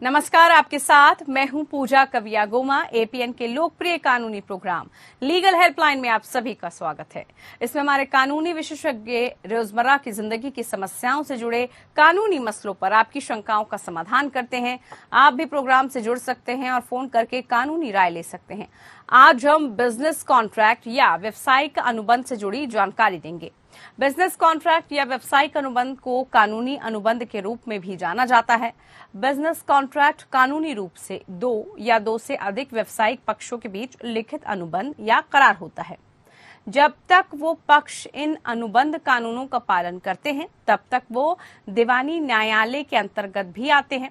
नमस्कार, आपके साथ मैं हूं पूजा कविया गोमा। एपीएन के लोकप्रिय कानूनी प्रोग्राम लीगल हेल्पलाइन में आप सभी का स्वागत है। इसमें हमारे कानूनी विशेषज्ञ रोजमर्रा की जिंदगी की समस्याओं से जुड़े कानूनी मसलों पर आपकी शंकाओं का समाधान करते हैं। आप भी प्रोग्राम से जुड़ सकते हैं और फोन करके कानूनी राय ले सकते हैं। आज हम बिजनेस कॉन्ट्रैक्ट या व्यावसायिक अनुबंध से जुड़ी जानकारी देंगे। बिजनेस कॉन्ट्रैक्ट या व्यावसायिक अनुबंध को कानूनी अनुबंध के रूप में भी जाना जाता है। बिजनेस कॉन्ट्रैक्ट कानूनी रूप से दो या दो से अधिक व्यावसायिक पक्षों के बीच लिखित अनुबंध या करार होता है। जब तक वो पक्ष इन अनुबंध कानूनों का पालन करते हैं, तब तक वो दीवानी न्यायालय के अंतर्गत भी आते हैं।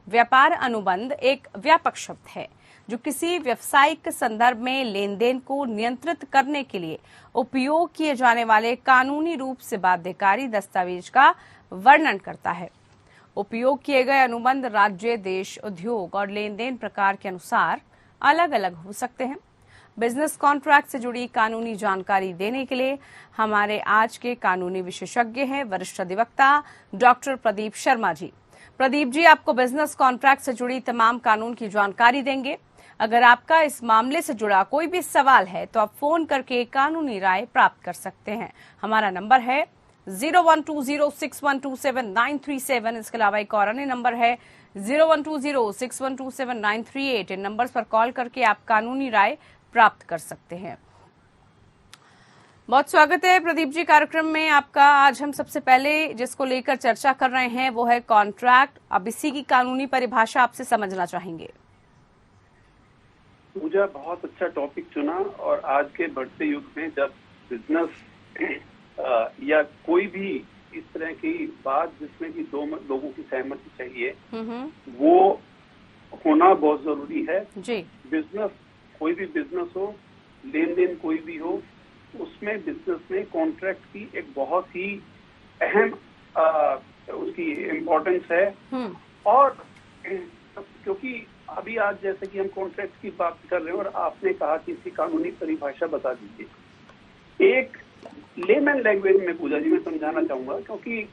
व्यापार अनुबंध एक व्यापक शब्द है जो किसी व्यावसायिक संदर्भ में लेन देन को नियंत्रित करने के लिए उपयोग किए जाने वाले कानूनी रूप से बाध्यकारी दस्तावेज का वर्णन करता है। उपयोग किए गए अनुबंध राज्य, देश, उद्योग और लेन देन प्रकार के अनुसार अलग अलग हो सकते हैं। बिजनेस कॉन्ट्रैक्ट से जुड़ी कानूनी जानकारी देने के लिए हमारे आज के कानूनी विशेषज्ञ हैं वरिष्ठ अधिवक्ता डॉक्टर प्रदीप शर्मा जी। प्रदीप जी आपको बिजनेस कॉन्ट्रैक्ट से जुड़ी तमाम कानून की जानकारी देंगे। अगर आपका इस मामले से जुड़ा कोई भी सवाल है तो आप फोन करके कानूनी राय प्राप्त कर सकते हैं। हमारा नंबर है 0120612793 इसके अलावा एक और अन्य नंबर है 0120612793 इन नंबर्स पर कॉल करके आप कानूनी राय प्राप्त कर सकते हैं। बहुत स्वागत है प्रदीप जी कार्यक्रम में आपका। आज हम सबसे पहले जिसको लेकर चर्चा कर रहे हैं वो है कॉन्ट्रैक्ट। अब इसी की कानूनी परिभाषा आपसे समझना चाहेंगे। पूजा, बहुत अच्छा टॉपिक चुना और आज के बढ़ते युग में जब बिजनेस या कोई भी इस तरह की बात जिसमें कि दो लोगों की सहमति चाहिए वो होना बहुत जरूरी है जी। बिजनेस, कोई भी बिजनेस हो, लेन देन कोई भी हो, उसमें बिजनेस में कॉन्ट्रैक्ट की एक बहुत ही अहम उसकी इम्पोर्टेंस है। और क्योंकि अभी आज जैसे कि हम कॉन्ट्रैक्ट की बात कर रहे हैं और आपने कहा कि इसकी कानूनी परिभाषा बता दीजिए। एक लेमैन लैंग्वेज में पूजा जी मैं समझाना चाहूंगा, क्योंकि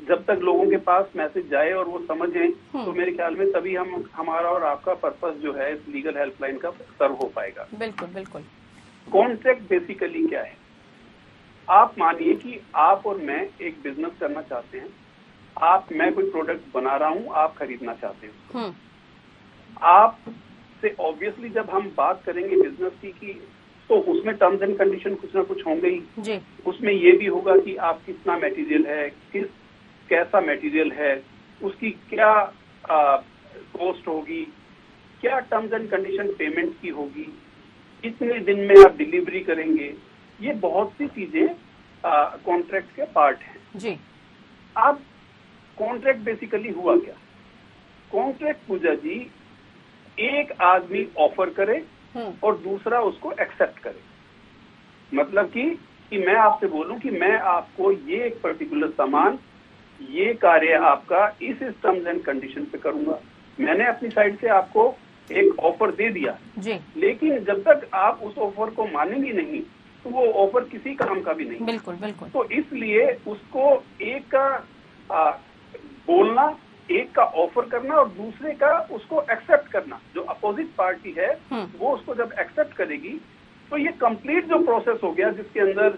जब तक लोगों के पास मैसेज जाए और वो समझें तो मेरे ख्याल में तभी हमारा और आपका पर्पस जो है इस लीगल हेल्पलाइन का सर्व हो पाएगा। बिल्कुल बिल्कुल। कॉन्ट्रैक्ट बेसिकली क्या है? आप मानिए कि आप और मैं एक बिजनेस करना चाहते हैं। मैं कोई प्रोडक्ट बना रहा हूँ, आप खरीदना चाहते हैं। आप से ऑब्वियसली जब हम बात करेंगे बिजनेस की तो उसमें टर्म्स एंड कंडीशन कुछ ना कुछ होंगे ही जी। उसमें ये भी होगा कि आप कितना मटेरियल है, कैसा मटेरियल है, उसकी क्या कॉस्ट होगी, क्या टर्म्स एंड कंडीशन पेमेंट की होगी, कितने दिन में आप डिलीवरी करेंगे। ये बहुत सी चीजें कॉन्ट्रैक्ट के पार्ट हैं जी। अब कॉन्ट्रैक्ट बेसिकली हुआ क्या? कॉन्ट्रैक्ट पूजा जी, एक आदमी ऑफर करे और दूसरा उसको एक्सेप्ट करे। मतलब कि मैं आपसे बोलूं कि मैं आपको ये एक पर्टिकुलर सामान, ये कार्य आपका इस टर्म्स एंड कंडीशन पे करूंगा। मैंने अपनी साइड से आपको एक ऑफर दे दिया जी। लेकिन जब तक आप उस ऑफर को मानेंगे नहीं तो वो ऑफर किसी काम का भी नहीं। बिल्कुल बिल्कुल। तो इसलिए उसको एक का बोलना, एक का ऑफर करना और दूसरे का उसको एक्सेप्ट करना, जो अपोजिट पार्टी है वो उसको जब एक्सेप्ट करेगी तो ये कंप्लीट जो प्रोसेस हो गया जिसके अंदर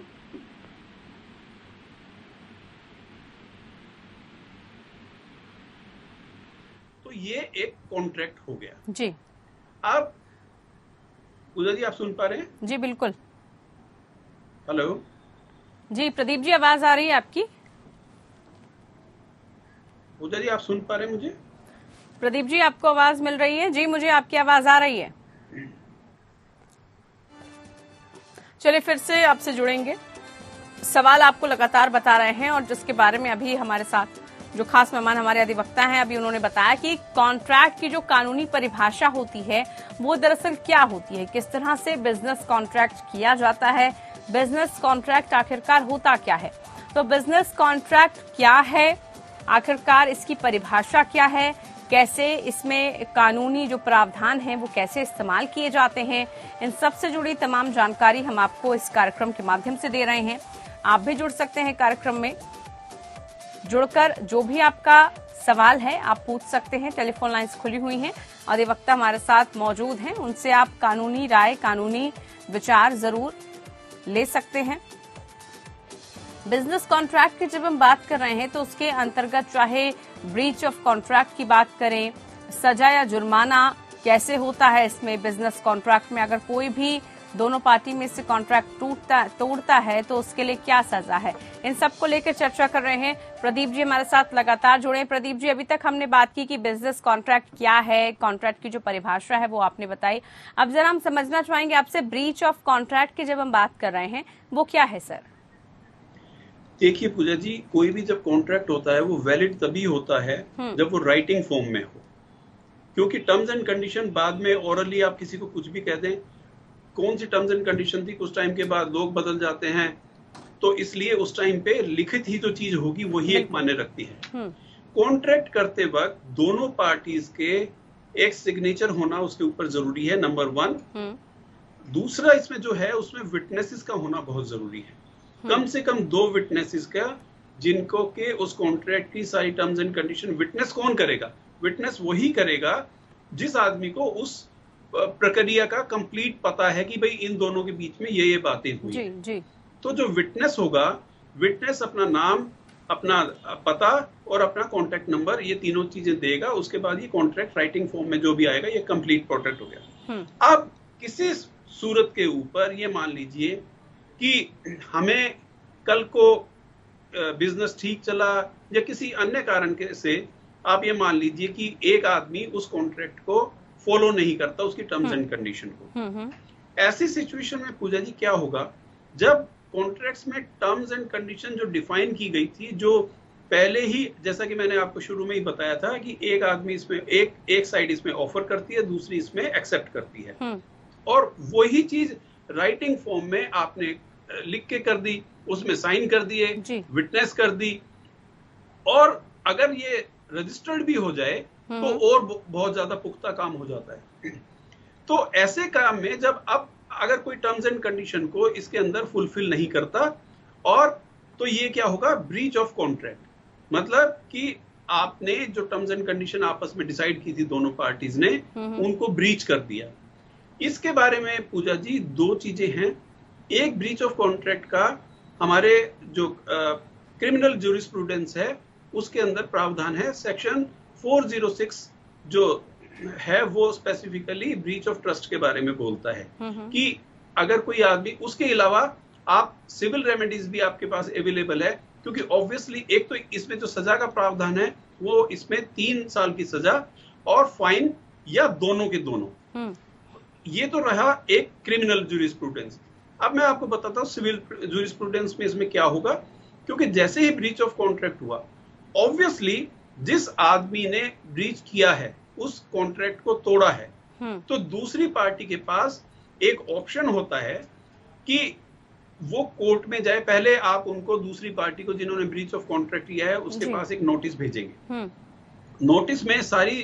तो ये एक कॉन्ट्रैक्ट हो गया जी। अब पूजा जी आप सुन पा रहे हैं? जी बिल्कुल। हेलो जी प्रदीप जी, आवाज आ रही है आपकी? पूजा जी आप सुन पा रहे हैं मुझे? प्रदीप जी आपको आवाज मिल रही है? जी मुझे आपकी आवाज आ रही है। चलिए फिर से आपसे जुड़ेंगे। सवाल आपको लगातार बता रहे हैं और जिसके बारे में अभी हमारे साथ जो खास मेहमान हमारे अधिवक्ता हैं अभी उन्होंने बताया कि कॉन्ट्रैक्ट की जो कानूनी परिभाषा होती है वो दरअसल क्या होती है, किस तरह से बिजनेस कॉन्ट्रैक्ट किया जाता है, बिजनेस कॉन्ट्रैक्ट आखिरकार होता क्या है। तो बिजनेस कॉन्ट्रैक्ट क्या है, आखिरकार इसकी परिभाषा क्या है, कैसे इसमें कानूनी जो प्रावधान हैं वो कैसे इस्तेमाल किए जाते हैं, इन सब से जुड़ी तमाम जानकारी हम आपको इस कार्यक्रम के माध्यम से दे रहे हैं। आप भी जुड़ सकते हैं कार्यक्रम में। जुड़कर जो भी आपका सवाल है आप पूछ सकते हैं। टेलीफोन लाइंस खुली हुई हैं, अधिवक्ता हमारे साथ मौजूद हैं, उनसे आप कानूनी राय, कानूनी विचार जरूर ले सकते हैं। बिजनेस कॉन्ट्रैक्ट की जब हम बात कर रहे हैं तो उसके अंतर्गत चाहे ब्रीच ऑफ कॉन्ट्रैक्ट की बात करें, सजा या जुर्माना कैसे होता है इसमें बिजनेस कॉन्ट्रैक्ट में, अगर कोई भी दोनों पार्टी में से कॉन्ट्रैक्ट तोड़ता है तो उसके लिए क्या सजा है, इन सब को लेकर चर्चा कर रहे हैं। प्रदीप जी हमारे साथ लगातार जुड़े हैं। प्रदीप जी, अभी तक हमने बात की कि बिजनेस कॉन्ट्रैक्ट क्या है, कॉन्ट्रैक्ट की जो परिभाषा है वो आपने बताई। अब जरा हम समझना चाहेंगे आपसे, ब्रीच ऑफ कॉन्ट्रैक्ट की जब हम बात कर रहे हैं वो क्या है सर? देखिए पूजा जी, कोई भी जब कॉन्ट्रैक्ट होता है वो वैलिड तभी होता है जब वो राइटिंग फॉर्म में हो, क्योंकि टर्म्स एंड कंडीशन बाद में ओरली आप किसी को कुछ भी कह दें, कौन सी टर्म्स एंड कंडीशन थी, कुछ टाइम के बाद लोग बदल जाते हैं, तो इसलिए उस टाइम पे लिखित ही जो चीज होगी वही एक मायने रखती है। कॉन्ट्रैक्ट करते वक्त दोनों पार्टीज के एक सिग्नेचर होना उसके ऊपर जरूरी है, नंबर 1। दूसरा इसमें जो है उसमें विटनेसेस का होना बहुत जरूरी है, कम से कम 2 विटनेसेस का, जिनको के उस कॉन्ट्रैक्ट की सारी टर्म्स एंड कंडीशन, विटनेस कौन करेगा? विटनेस वही करेगा जिस आदमी को उस प्रक्रिया का कंप्लीट पता है कि भाई इन दोनों के बीच में ये बातें हुई। जी, जी। तो जो विटनेस होगा, विटनेस अपना नाम, अपना पता और अपना कॉन्टैक्ट नंबर, ये तीनों चीजें देगा। उसके बाद ये कॉन्ट्रैक्ट राइटिंग फॉर्म में जो भी आएगा ये कंप्लीट कॉन्ट्रैक्ट हो गया। अब किसी सूरत के ऊपर ये मान लीजिए कि हमें कल को बिजनेस ठीक चला या किसी अन्य कारण के से आप ये मान लीजिए कि एक आदमी उस कॉन्ट्रैक्ट को फॉलो नहीं करता, उसकी टर्म्स एंड कंडीशन को। ऐसी सिचुएशन में पूजा जी क्या होगा, जब कॉन्ट्रैक्ट्स में टर्म्स एंड कंडीशन जो डिफाइन की गई थी, जो पहले ही, जैसा कि मैंने आपको शुरू में ही बताया था कि एक आदमी इसमें एक साइड इसमें ऑफर करती है, दूसरी इसमें एक्सेप्ट करती है, और वही चीज राइटिंग फॉर्म में आपने लिख के कर दी, उसमें साइन कर दिए, विटनेस कर दी, और अगर ये रजिस्टर्ड भी हो जाए तो और बहुत ज्यादा पुख्ता काम हो जाता है। तो ऐसे काम में जब अब अगर कोई टर्म्स एंड कंडीशन को इसके अंदर फुलफिल नहीं करता, और तो ये क्या होगा, ब्रीच ऑफ कॉन्ट्रैक्ट, मतलब कि आपने जो टर्म्स एंड कंडीशन आपस में डिसाइड की थी दोनों पार्टीज ने, उनको ब्रीच कर दिया। इसके बारे में पूजा जी 2 चीजें हैं। एक, ब्रीच ऑफ कॉन्ट्रैक्ट का हमारे जो क्रिमिनल ज्यूरिस्प्रूडेंस है उसके अंदर प्रावधान है, सेक्शन 406 जो है वो स्पेसिफिकली ब्रीच ऑफ ट्रस्ट के बारे में बोलता है कि अगर कोई आदमी, उसके अलावा आप सिविल रेमेडीज भी आपके पास अवेलेबल है, क्योंकि ऑब्वियसली एक तो इसमें जो सजा का प्रावधान है वो इसमें 3 साल की सजा और फाइन या दोनों के दोनों। ये तो रहा एक क्रिमिनल ज्यूरिस्प्रूडेंस। अब मैं आपको बताता हूँ सिविल ज्यूरिस्प्रूडेंस में इसमें क्या होगा, क्योंकि जैसे ही ब्रीच ऑफ कॉन्ट्रैक्ट हुआ, ऑब्वियसली जिस आदमी ने ब्रीच किया है, उस कॉन्ट्रैक्ट को तोड़ा है, तो दूसरी पार्टी के पास एक ऑप्शन होता है कि वो कोर्ट में जाए। पहले आप उनको, दूसरी पार्टी को जिन्होंने ब्रीच ऑफ कॉन्ट्रैक्ट किया है, उसके पास एक नोटिस भेजेंगे। नोटिस में सारी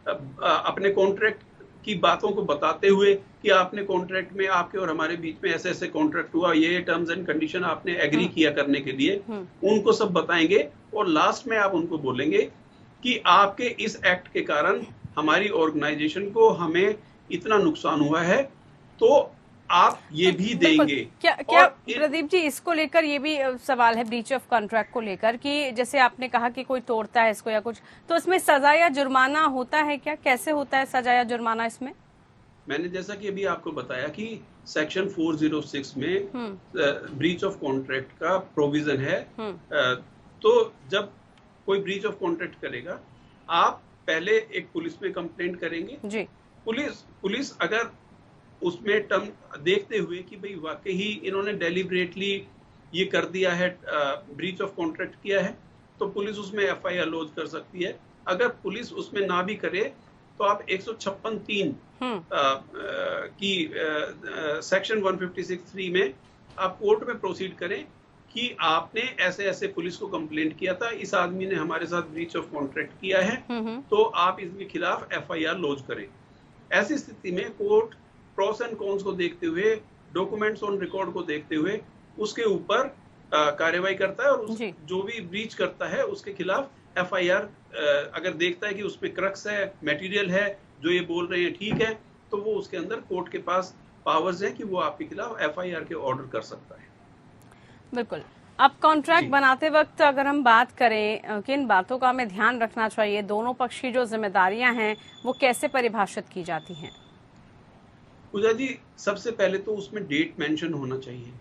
अपने कॉन्ट्रैक्ट की बातों को बताते हुए कि आपने कॉन्ट्रैक्ट में, आपके और हमारे बीच में ऐसे ऐसे कॉन्ट्रैक्ट हुआ, ये टर्म्स एंड कंडीशन आपने एग्री किया करने के लिए, उनको सब बताएंगे, और लास्ट में आप उनको बोलेंगे कि आपके इस एक्ट के कारण हमारी ऑर्गेनाइजेशन को, हमें इतना नुकसान हुआ है, तो आप ये भी देंगे। क्या प्रदीप जी, इसको लेकर ये भी सवाल है ब्रीच ऑफ कॉन्ट्रैक्ट को लेकर कि जैसे आपने कहा कि कोई तोड़ता है इसको या कुछ, तो इसमें सजा या जुर्माना होता है क्या? कैसे होता है सजा या जुर्माना इसमें? मैंने जैसा कि अभी आपको बताया कि सेक्शन 406 में ब्रीच ऑफ कॉन्ट्रैक्ट का प्रोविजन है। तो जब कोई ब्रीच ऑफ कॉन्ट्रैक्ट करेगा, आप पहले एक पुलिस में कंप्लेंट करेंगे जी। पुलिस अगर उसमें टर्म देखते हुए कि भाई वाकई ही इन्होंने डेलिबरेटली ये कर दिया है, ब्रीच ऑफ कॉन्ट्रैक्ट किया है, तो पुलिस उसमें FIR लॉन्च कर सकती है। अगर पुलिस उसमें ना भी करे तो आप 156(3) की सेक्शन 156(3) में आप कोर्ट में प्रोसीड करें कि आपने ऐसे ऐसे पुलिस को कंप्लेंट किया था, इस आदमी ने हमारे साथ ब्रीच ऑफ कॉन्ट्रैक्ट किया है, तो आप इसके खिलाफ FIR लॉन्च करें। ऐसी स्थिति में कोर्ट प्रोस एंड कॉन्स को देखते हुए, डॉक्यूमेंट्स ऑन रिकॉर्ड को देखते हुए, उसके ऊपर कार्रवाई करता है और जी। जो भी ब्रीच करता है उसके खिलाफ FIR अगर देखता है कि उसमें क्रक्स है, मटेरियल है, जो ये बोल रहे हैं ठीक है, तो वो उसके अंदर कोर्ट के पास पावर्स हैं कि वो आपके खिलाफ FIR के ऑर्डर कर सकता है। बिल्कुल। अब कॉन्ट्रैक्ट जी। बनाते वक्त अगर हम बात करें किन बातों का हमें ध्यान रखना चाहिए, दोनों पक्ष की जो जिम्मेदारियां हैं वो कैसे परिभाषित की जाती हैं? पूजा जी, सबसे पहले तो उसमें डेट मेंशन होना चाहिए,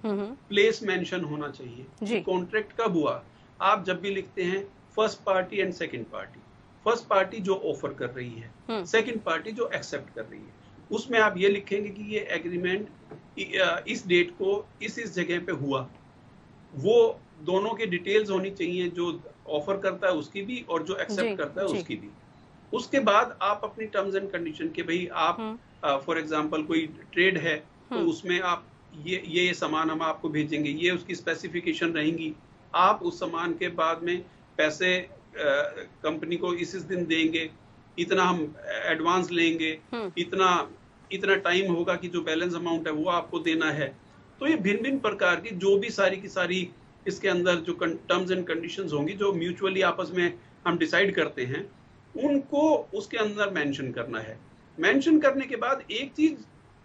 प्लेस मेंशन होना चाहिए जी। कॉन्ट्रैक्ट कब हुआ। आप जब भी लिखते हैं first party and second party, first party जो ऑफर कर रही है, सेकंड पार्टी जो एक्सेप्ट कर रही है, उसमें आप ये लिखेंगे कि ये एग्रीमेंट इस डेट को इस जगह पे हुआ। वो दोनों की डिटेल्स होनी चाहिए, जो ऑफर करता है उसकी भी और जो एक्सेप्ट करता है उसकी भी। उसके बाद आप अपनी टर्म्स एंड कंडीशन के, भाई आप फॉर एग्जांपल कोई ट्रेड है तो उसमें आप ये सामान हम आपको भेजेंगे, ये उसकी स्पेसिफिकेशन रहेंगी। आप उस सामान के बाद में पैसे कंपनी को इस दिन देंगे, इतना हम एडवांस लेंगे, इतना टाइम होगा कि जो बैलेंस अमाउंट है वो आपको देना है। तो ये भिन्न भिन्न प्रकार की जो भी सारी की सारी इसके अंदर जो टर्म्स एंड कंडीशंस होंगी, जो म्यूचुअली आपस में हम डिसाइड करते हैं, उनको उसके अंदर मेंशन करना है। मेंशन करने के बाद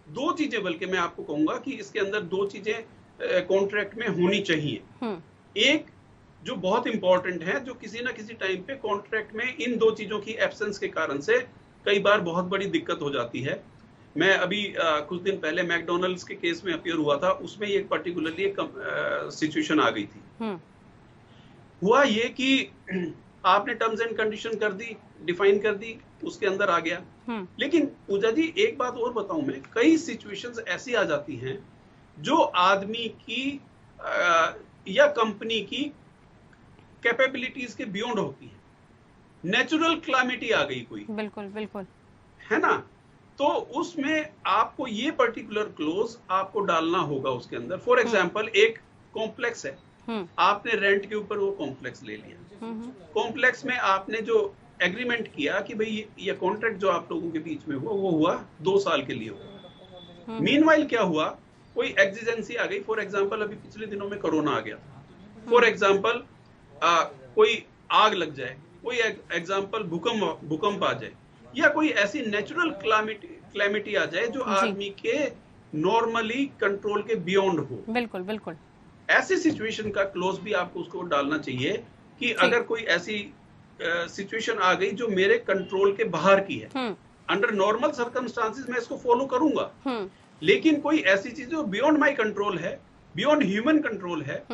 दो चीजें बल्कि मैं आपको कहूंगा कि इसके अंदर दो चीजें कॉन्ट्रैक्ट में होनी चाहिए। एक जो बहुत इंपॉर्टेंट है, जो किसी ना किसी टाइम पे कॉन्ट्रैक्ट में इन दो चीजों की एब्सेंस के कारण से कई बार बहुत बड़ी दिक्कत हो जाती है। मैं अभी कुछ दिन पहले मैकडोनल्ड्स के केस में अपीयर हुआ था, उसमें एक पर्टिकुलरली एक सिचुएशन आ गई थी। हुआ ये कि आपने टर्म्स एंड कंडीशन कर दी, डिफाइन कर दी, उसके अंदर आ गया। लेकिन पूजा जी एक बात और बताऊं मैं, कई सिचुएशंस ऐसी आ जाती हैं जो आदमी की या कंपनी की कैपेबिलिटीज के बियॉन्ड होती है। नेचुरल क्लामिटी आ गई कोई, बिल्कुल बिल्कुल, है ना, तो उसमें आपको ये पर्टिकुलर क्लोज आपको डालना होगा उसके अंदर। फॉर एग्जाम्पल एक कॉम्प्लेक्स है, आपने रेंट के ऊपर वो कॉम्प्लेक्स ले लिया। कॉम्प्लेक्स में आपने जो एग्रीमेंट किया कि भाई ये कॉन्ट्रैक्ट जो आप लोगों के बीच में हुआ वो हुआ 2 साल के लिए हुआ। मीनवाइल क्या हुआ, कोई एक्जिजेंसी आ गई। फॉर एग्जाम्पल अभी पिछले दिनों में कोरोना आ गया था। फॉर एग्जाम्पल कोई आग लग जाए, कोई एग्जाम्पल भूकंप आ जाए, या कोई ऐसी नेचुरल क्लैमिटी आ जाए जो आदमी के नॉर्मली कंट्रोल के बियॉन्ड हो। बिल्कुल बिल्कुल, ऐसी सिचुएशन का क्लोज भी आपको उसको डालना चाहिए कि अगर कोई ऐसी सिचुएशन आ गई जो मेरे कंट्रोल के बाहर की है, अंडर नॉर्मल सर्कमस्टांसेस मैं इसको फॉलो करूंगा, लेकिन कोई ऐसी चीज जो बियॉन्ड माय कंट्रोल है, बियॉन्ड ह्यूमन कंट्रोल है,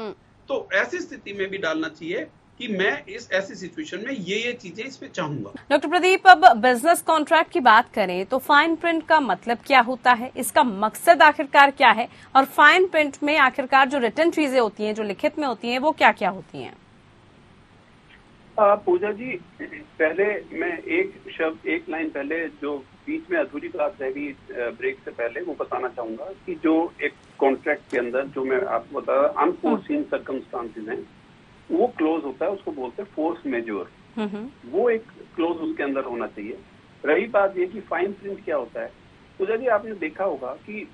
तो ऐसी स्थिति में भी डालना चाहिए कि मैं इस ऐसी सिचुएशन में ये चीजें इसमें चाहूंगा। डॉक्टर प्रदीप, अब बिजनेस कॉन्ट्रैक्ट की बात करें तो फाइन प्रिंट का मतलब क्या होता है, इसका मकसद आखिरकार क्या है, और फाइन प्रिंट में आखिरकार जो रिटन चीजें होती हैं, जो लिखित में होती हैं, वो क्या क्या होती हैं? पूजा जी, पहले मैं एक लाइन पहले जो बीच में अधूरी बात रह गई ब्रेक से पहले, वो बताना चाहूंगा कि जो एक कॉन्ट्रैक्ट के अंदर जो मैं आपको बता रहा, अनफोर्सीन सर्कमस्टांसेस हैं, वो क्लोज होता है, उसको बोलते हैं फोर्स मेजोर। वो एक क्लोज उसके अंदर होना चाहिए। रही बात ये कि फाइन प्रिंट क्या होता है, तो यदि आपने देखा होगा कि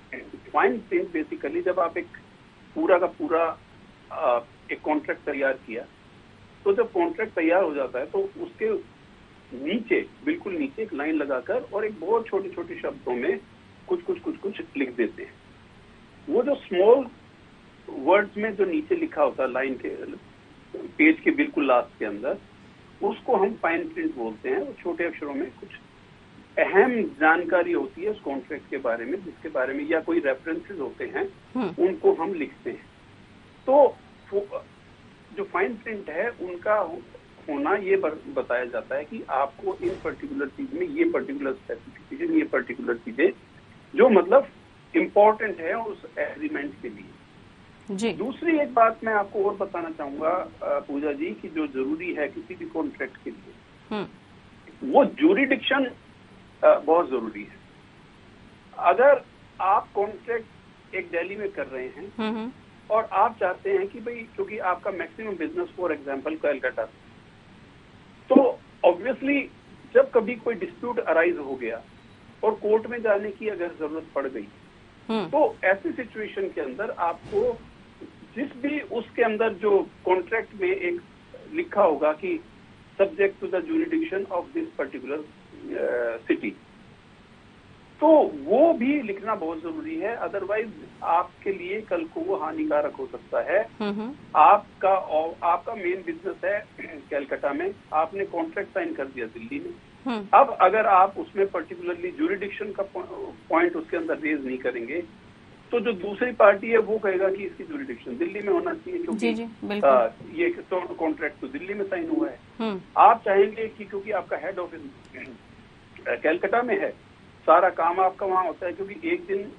फाइन प्रिंट बेसिकली जब आप एक पूरा का पूरा एक कॉन्ट्रैक्ट तैयार किया, तो जब कॉन्ट्रैक्ट तैयार हो जाता है तो उसके नीचे, बिल्कुल नीचे एक लाइन लगाकर और एक बहुत छोटे छोटे शब्दों में कुछ लिख देते हैं। वो जो स्मॉल वर्ड्स में जो नीचे लिखा होता है लाइन के पेज के बिल्कुल लास्ट के अंदर, उसको हम फाइन प्रिंट बोलते हैं। वो छोटे अक्षरों में कुछ अहम जानकारी होती है उस कॉन्ट्रैक्ट के बारे में, जिसके बारे में या कोई रेफरेंसेस होते हैं, उनको हम लिखते हैं। तो जो फाइन प्रिंट है उनका होना ये बताया जाता है कि आपको इन पर्टिकुलर चीज में ये पर्टिकुलर स्पेसिफिकेशन, ये पर्टिकुलर चीजें जो मतलब इम्पोर्टेंट है उस एग्रीमेंट के लिए। जी। दूसरी एक बात मैं आपको और बताना चाहूंगा पूजा जी, कि जो जरूरी है किसी भी कॉन्ट्रैक्ट के लिए, वो ज्यूरिडिक्शन बहुत जरूरी है। अगर आप कॉन्ट्रैक्ट एक दिल्ली में कर रहे हैं और आप चाहते हैं कि भाई, क्योंकि आपका maximum business for example Calcutta, तो ऑब्वियसली जब कभी कोई डिस्प्यूट अराइज हो गया और कोर्ट में जाने की अगर जरूरत पड़ गई, तो ऐसी सिचुएशन के अंदर आपको जिस भी उसके अंदर जो कॉन्ट्रैक्ट में एक लिखा होगा कि subject to the jurisdiction of this particular city, तो वो भी लिखना बहुत जरूरी है। अदरवाइज आपके लिए कल को वो हानिकारक हो सकता है। आपका मेन बिजनेस है कैलकाटा में, आपने कॉन्ट्रैक्ट साइन कर दिया दिल्ली में। अब अगर आप उसमें पर्टिकुलरली ज्यूरिडिक्शन का पॉइंट उसके अंदर रेज नहीं करेंगे, तो जो दूसरी पार्टी है वो कहेगा कि इसकी ज्यूरिडिक्शन दिल्ली में होना चाहिए, क्योंकि ये कॉन्ट्रैक्ट तो दिल्ली में साइन हुआ है। आप चाहेंगे कि क्योंकि आपका हेड ऑफिस कैलकाटा में है, सारा काम आपका वहाँ होता है, क्योंकि एक दिन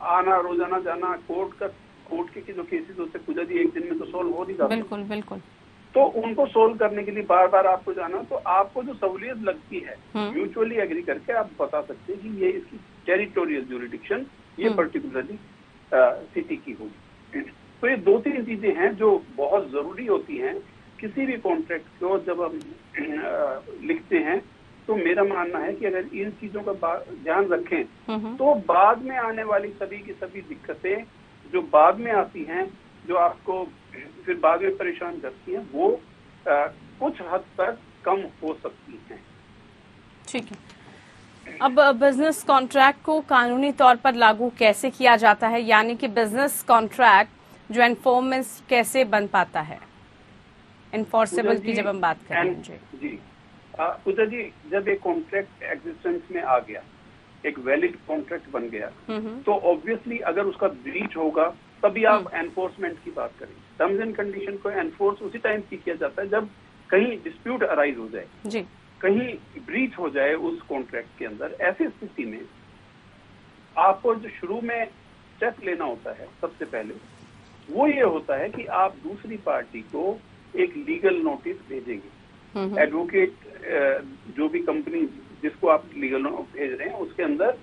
आना रोजाना जाना कोर्ट के जो केसेस होते हैं पूजा जी एक दिन में तो सोल्व हो नहीं जाते। बिल्कुल बिल्कुल। तो उनको सोल्व करने के लिए बार बार आपको जाना, तो आपको जो सहूलियत लगती है म्यूचुअली एग्री करके आप बता सकते हैं कि ये इसकी टेरिटोरियल ज्यूरिडिक्शन ये पर्टिकुलरली सिटी की होगी। तो ये 2-3 चीजें हैं जो बहुत जरूरी होती हैं किसी भी कॉन्ट्रैक्ट को जब हम लिखते हैं। तो मेरा मानना है कि अगर इन चीजों का ध्यान रखें तो बाद में आने वाली सभी की सभी दिक्कतें जो बाद में आती हैं, जो आपको फिर बाद में परेशान करती हैं, वो कुछ हद तक कम हो सकती हैं। ठीक है। अब बिजनेस कॉन्ट्रैक्ट को कानूनी तौर पर लागू कैसे किया जाता है, यानी कि बिजनेस कॉन्ट्रैक्ट जो एनफोर्समेंट कैसे बन पाता है, एनफोर्सेबल की जब हम बात करें? जी पूजा जी, जब एक कॉन्ट्रैक्ट एग्जिस्टेंस में आ गया, एक वैलिड कॉन्ट्रैक्ट बन गया, तो ऑब्वियसली अगर उसका ब्रीच होगा तभी आप एनफोर्समेंट की बात करें। टर्म्स एंड कंडीशन को एनफोर्स उसी टाइम किया जाता है जब कहीं डिस्प्यूट अराइज हो जाए जी, कहीं ब्रीच हो जाए उस कॉन्ट्रैक्ट के अंदर। ऐसी स्थिति में आपको जो शुरू में स्टेप लेना होता है सबसे पहले वो ये होता है कि आप दूसरी पार्टी को एक लीगल नोटिस भेजेंगे। एडवोकेट जो भी कंपनी जिसको आप लीगल नोटिस भेज रहे हैं उसके अंदर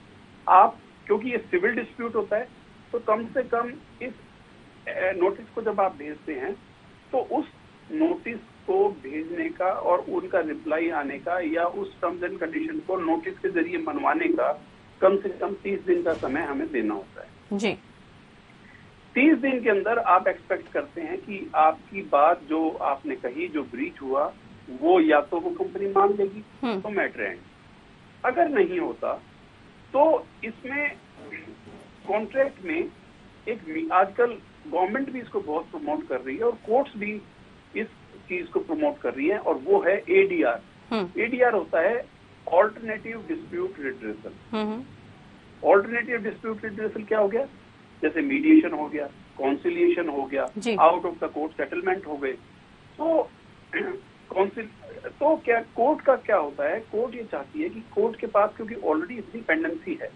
आप, क्योंकि ये सिविल डिस्प्यूट होता है, तो कम से कम इस नोटिस को जब आप भेजते हैं तो उस नोटिस को भेजने का और उनका रिप्लाई आने का या उस टर्म्स एंड कंडीशन को नोटिस के जरिए मनवाने का कम से कम 30 दिन का समय हमें देना होता है जी। 30 दिन के अंदर आप एक्सपेक्ट करते हैं कि आपकी बात जो आपने कही, जो ब्रीच हुआ, वो या तो वो कंपनी मान लेगी तो मैटर एंड। अगर नहीं होता तो इसमें कॉन्ट्रैक्ट में एक, आजकल गवर्नमेंट भी इसको बहुत प्रमोट कर रही है और कोर्ट्स भी इस चीज को प्रमोट कर रही है, और वो है ADR। ADR होता है alternative dispute redressal. Alternative dispute redressal क्या हो गया? जैसे मीडिएशन हो गया, कॉन्सिलिएशन हो गया, out of the court settlement हो गए। तो क्या कोर्ट का क्या होता है, कोर्ट ये चाहती है कि कोर्ट के पास क्योंकि ऑलरेडी इतनी पेंडेंसी है,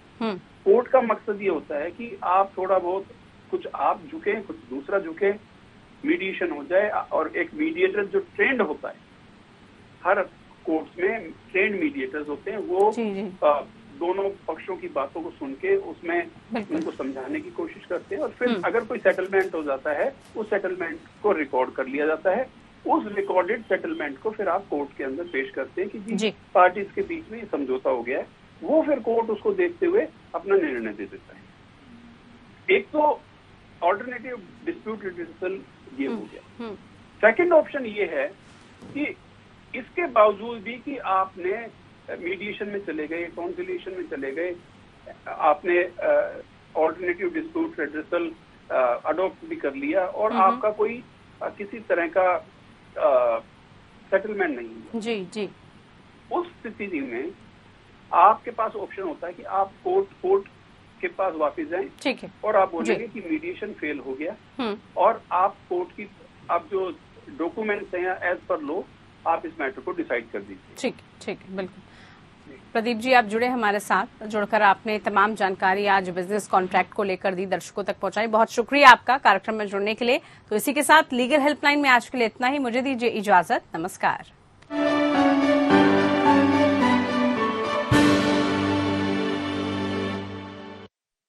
कोर्ट का मकसद ये होता है कि आप थोड़ा बहुत कुछ आप झुके, कुछ दूसरा झुके, मीडिएशन हो जाए, और एक मीडिएटर जो ट्रेंड होता है, हर कोर्ट्स में ट्रेंड मीडिएटर्स होते हैं, वो दोनों पक्षों की बातों को सुन के उसमें उनको समझाने की कोशिश करते हैं, और फिर अगर कोई सेटलमेंट हो जाता है उस सेटलमेंट को रिकॉर्ड कर लिया जाता है। उस रिकॉर्डेड सेटलमेंट को फिर आप कोर्ट के अंदर पेश करते हैं कि जी पार्टीज के बीच में समझौता हो गया है। वो फिर कोर्ट उसको देखते हुए अपना निर्णय दे देता है। एक तो ऑल्टरनेटिव डिस्प्यूट रिड्रेसल ये हो गया। सेकंड ऑप्शन ये है कि इसके बावजूद भी कि आपने मीडिएशन में चले गए, कॉन्सिलिएशन में चले गए, आपने ऑल्टरनेटिव डिस्प्यूट रिड्रेसल अडॉप्ट भी कर लिया और आपका कोई किसी तरह का सेटलमेंट नहीं है जी जी, उस स्थिति में आपके पास ऑप्शन होता है कि आप कोर्ट के पास वापस जाएं, ठीक है, और आप बोलेंगे कि मीडिएशन फेल हो गया और आप कोर्ट की आप जो डॉक्यूमेंट्स हैं एज पर लो आप इस मैटर को डिसाइड कर दीजिए। ठीक ठीक, बिल्कुल। प्रदीप जी, आप जुड़े हमारे साथ, जुड़कर आपने तमाम जानकारी आज बिजनेस कॉन्ट्रैक्ट को लेकर दी, दर्शकों तक पहुंचाई। बहुत शुक्रिया आपका कार्यक्रम में जुड़ने के लिए। तो इसी के साथ लीगल हेल्पलाइन में आज के लिए इतना ही। मुझे दीजिए इजाजत, नमस्कार।